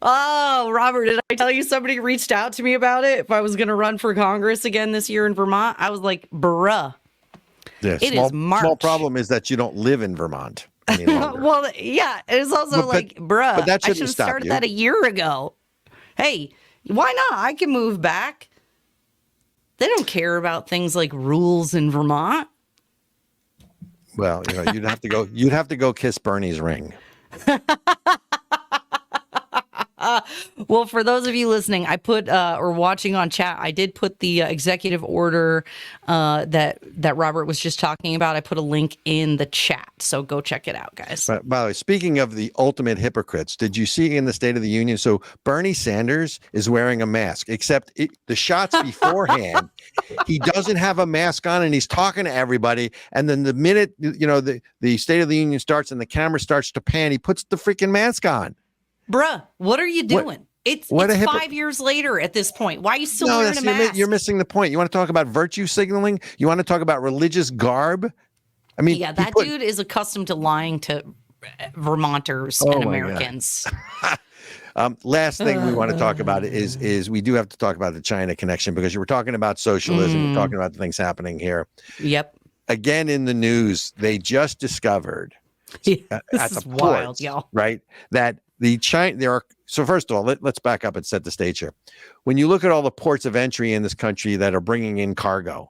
Oh, Robert, did I tell you somebody reached out to me about it? If I was going to run for Congress again this year in Vermont, I was like, bruh, The it is small March. problem is that you don't live in Vermont any longer. Well, yeah, it's also But but like, but bruh, that I should shouldn't have stop started you. that a year ago. Hey, why not? I can move back. They don't care about things like rules in Vermont. Well, you'd have to go kiss Bernie's ring. Well, for those of you listening, I put or watching on chat, I did put the executive order that Robert was just talking about. I put a link in the chat, so go check it out, guys. But by the way, speaking of the ultimate hypocrites, did you see in the State of the Union? So Bernie Sanders is wearing a mask, except the shots beforehand, he doesn't have a mask on and he's talking to everybody. And then the minute the State of the Union starts and the camera starts to pan, he puts the freaking mask on. Bruh, what are you What? doing? It's What a 5 years later at this point. Why are you still No, wearing a mask? you're missing the point. You want to talk about virtue signaling? You want to talk about religious garb? I mean, Yeah, that dude is accustomed to lying to Vermonters and Americans. Last thing we want to talk about is we do have to talk about the China connection because you were talking about socialism, you're talking about the things happening here. Yep. Again, in the news, they just discovered This at is the wild, ports, y'all. right? That the China there are. So first of all, let's back up and set the stage here. When you look at all the ports of entry in this country that are bringing in cargo,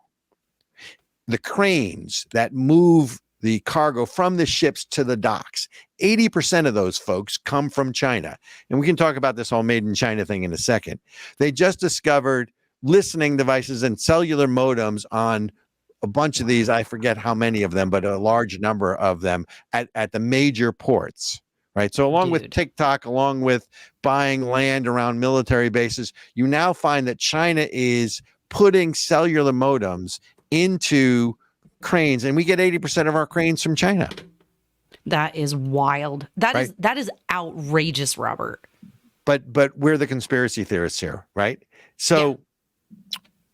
the cranes that move the cargo from the ships to the docks, 80% of those folks come from China. And we can talk about this whole made in China thing in a second. They just discovered listening devices and cellular modems on a bunch of these. I forget how many of them, but a large number of them at the major ports. Right. So along with TikTok, along with buying land around military bases, you now find that China is putting cellular modems into cranes, and we get 80% of our cranes from China. That is wild. That is outrageous, Robert. But we're the conspiracy theorists here, right? So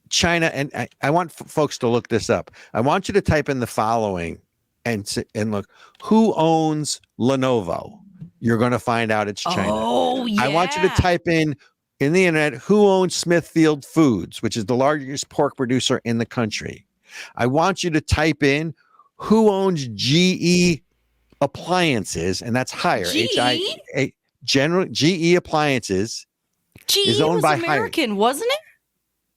China, and I want folks to look this up. I want you to type in the following and look who owns Lenovo. You're going to find out it's China. Oh, yeah. I want you to type in the internet who owns Smithfield Foods, which is the largest pork producer in the country. I want you to type in who owns GE Appliances, and that's Hire. GE Appliances GE is owned by American, Hire. wasn't it?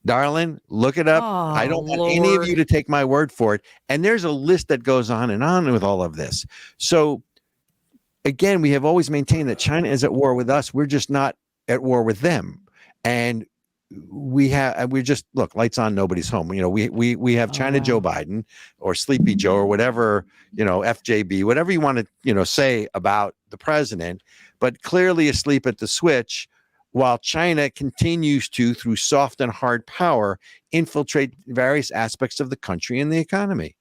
Darling, look it up. Oh, I don't want any of you to take my word for it. And there's a list that goes on and on with all of this. So again, we have always maintained that China is at war with us. We're just not at war with them. And we're just, look, lights on, nobody's home. We have China Joe Biden or Sleepy Joe or whatever, FJB, whatever you want to, say about the president, but clearly asleep at the switch while China continues to, through soft and hard power, infiltrate various aspects of the country and the economy.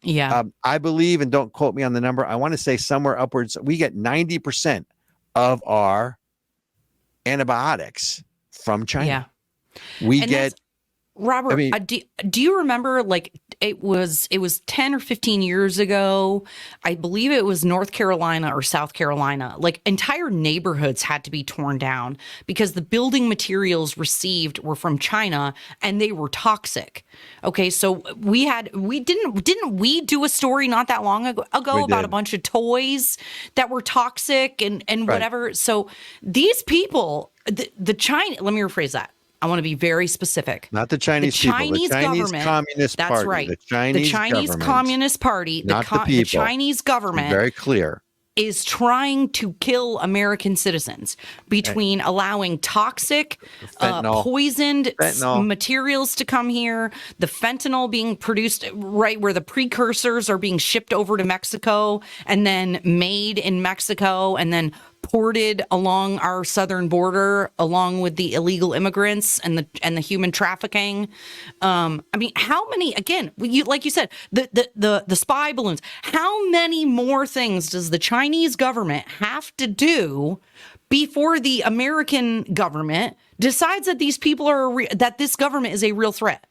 Yeah. I believe, and don't quote me on the number, I want to say somewhere upwards, we get 90% of our antibiotics from China. Yeah. We get, Robert, do you remember, like, it was 10 or 15 years ago, I believe it was North Carolina or South Carolina, like entire neighborhoods had to be torn down because the building materials received were from China and they were toxic. Okay, so didn't we do a story not that long ago about a bunch of toys that were toxic and whatever. So these people, the China, let me rephrase that. I want to be very specific. Not the Chinese people, the Chinese Communist Party. That's right. The Chinese Communist Party, not the people. The Chinese government, very clear, is trying to kill American citizens between allowing toxic, poisoned materials to come here, the fentanyl being produced right where the precursors are being shipped over to Mexico and then made in Mexico and then ported along our southern border, along with the illegal immigrants and the human trafficking. I mean, how many? Again, like you said, the spy balloons. How many more things does the Chinese government have to do before the American government decides that these people that this government is a real threat?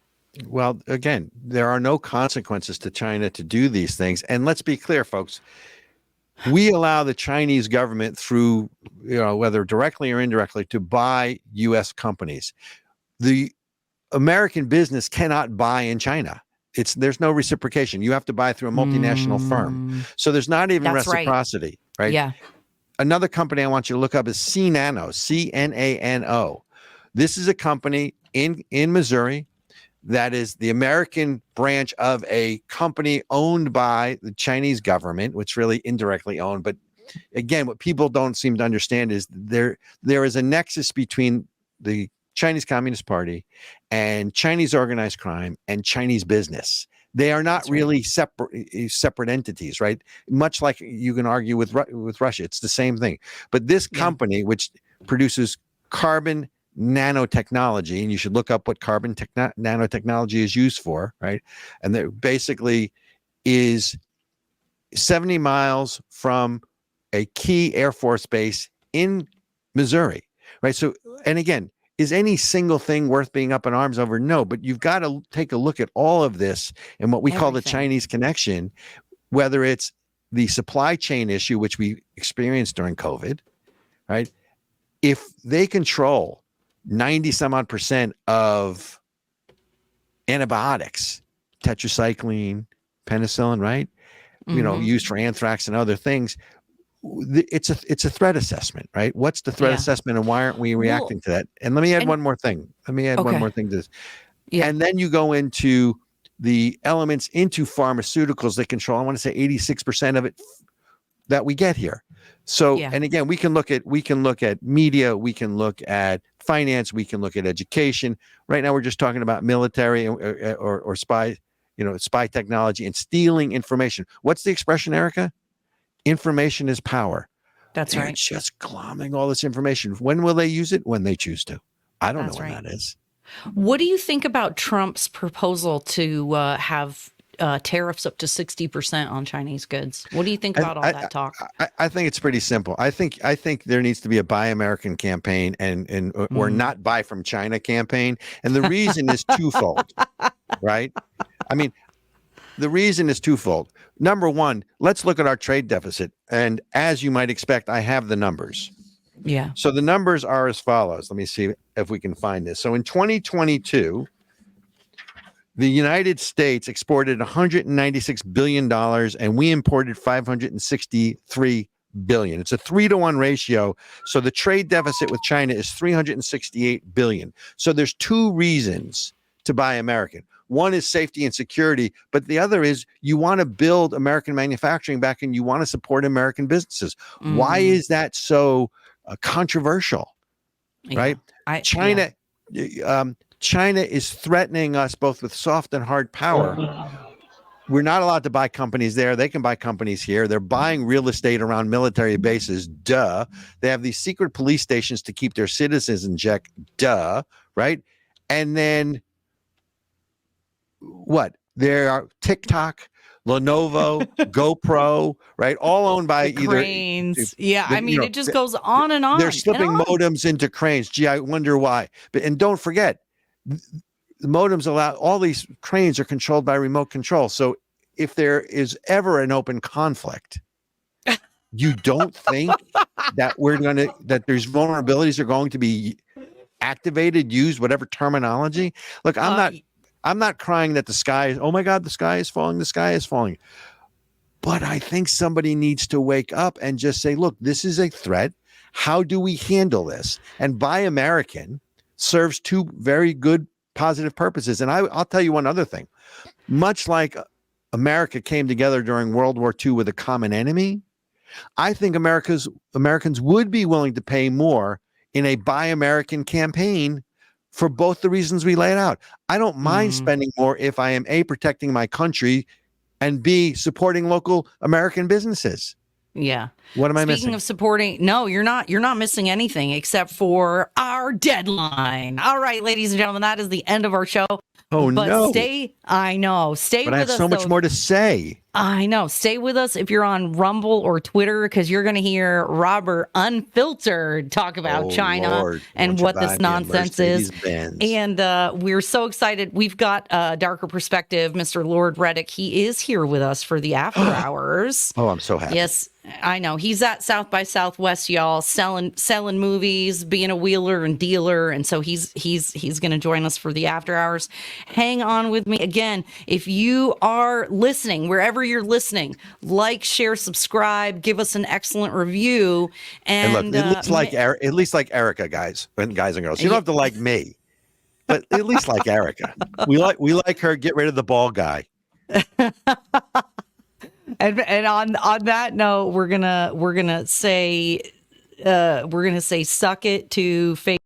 Well, again, there are no consequences to China to do these things, and let's be clear, folks. We allow the Chinese government through, whether directly or indirectly, to buy U.S. companies. The American business cannot buy in China. There's no reciprocation. You have to buy through a multinational firm. So there's not even reciprocity, right? Yeah. Another company I want you to look up is CNANO, C-N-A-N-O. This is a company in Missouri that is the American branch of a company owned by the Chinese government, which really indirectly owned. But again, what people don't seem to understand is there is a nexus between the Chinese Communist Party and Chinese organized crime and Chinese business. They are not really separate entities, right? Much like you can argue with Russia, it's the same thing. But this company, which produces carbon nanotechnology, and you should look up what carbon nanotechnology is used for, right? And that basically is 70 miles from a key Air Force base in Missouri, right? So, and again, is any single thing worth being up in arms over? No, but you've got to take a look at all of this and what we call the Chinese connection, whether it's the supply chain issue, which we experienced during COVID, right? If they control 90 some odd % of antibiotics, tetracycline, penicillin, right? Used for anthrax and other things. It's a threat assessment, right? What's the threat assessment, and why aren't we reacting to that? And let me add one more thing. One more thing to this. Yeah. And then you go into the elements into pharmaceuticals that control, I want to say 86% of it that we get here. So, and again, we can look at media, we can look at finance, we can look at education. Right now, we're just talking about military or spy, spy technology and stealing information. What's the expression, Erica? Information is power. That's right. They're just glomming all this information. When will they use it? When they choose to. I don't know when that is. What do you think about Trump's proposal to have tariffs up to 60% on Chinese goods? What do you think about all that talk? I think it's pretty simple. I think there needs to be a Buy American campaign and or not buy from China campaign. And the reason is twofold, right? I mean, the reason is twofold. Number one, let's look at our trade deficit. And as you might expect, I have the numbers. Yeah. So the numbers are as follows. Let me see if we can find this. So in 2022, the United States exported $196 billion and we imported $563 billion. It's a 3-to-1 ratio. So the trade deficit with China is $368 billion. So there's two reasons to buy American. One is safety and security, but the other is you want to build American manufacturing back and you want to support American businesses. Why is that so controversial, right? China is threatening us both with soft and hard power. We're not allowed to buy companies there. They can buy companies here. They're buying real estate around military bases. Duh. They have these secret police stations to keep their citizens in check. Duh. Right. And then what? There are TikTok, Lenovo, GoPro, right? All owned by cranes. It just goes on and on. They're slipping modems into cranes. Gee, I wonder why. And don't forget, the modems allow all these cranes are controlled by remote control. So if there is ever an open conflict, you don't think that that there's vulnerabilities are going to be activated, used, whatever terminology. Look, I'm not crying that the sky is, oh my God, the sky is falling. But I think somebody needs to wake up and just say, look, this is a threat. How do we handle this? And Buy American serves two very good positive purposes. And I'll tell you one other thing. Much like America came together during World War II with a common enemy, I think Americans would be willing to pay more in a Buy American campaign for both the reasons we laid out. I don't mind spending more if I am A, protecting my country, and B, supporting local American businesses. Yeah. What am I missing? Speaking of supporting, no, you're not missing anything except for our deadline. All right, ladies and gentlemen, that is the end of our show. Oh, but no. Stay with us. But I have so much more to say. I know. Stay with us if you're on Rumble or Twitter, because you're going to hear Robert Unfiltered talk about China Lord, and what this nonsense is. And we're so excited. We've got a darker perspective. Mr. Lord Reddick, he is here with us for the after hours. Oh, I'm so happy. Yes. I know he's at South by Southwest, y'all, selling movies, being a wheeler and dealer, and so he's going to join us for the after hours. Hang on with me again. If you are listening, wherever you're listening, like, share, subscribe, give us an excellent review, and look, at least like Erica, guys and girls. You don't have to like me, but at least like Erica. We like her. Get rid of the bald guy. And on that note, we're gonna say suck it to Facebook.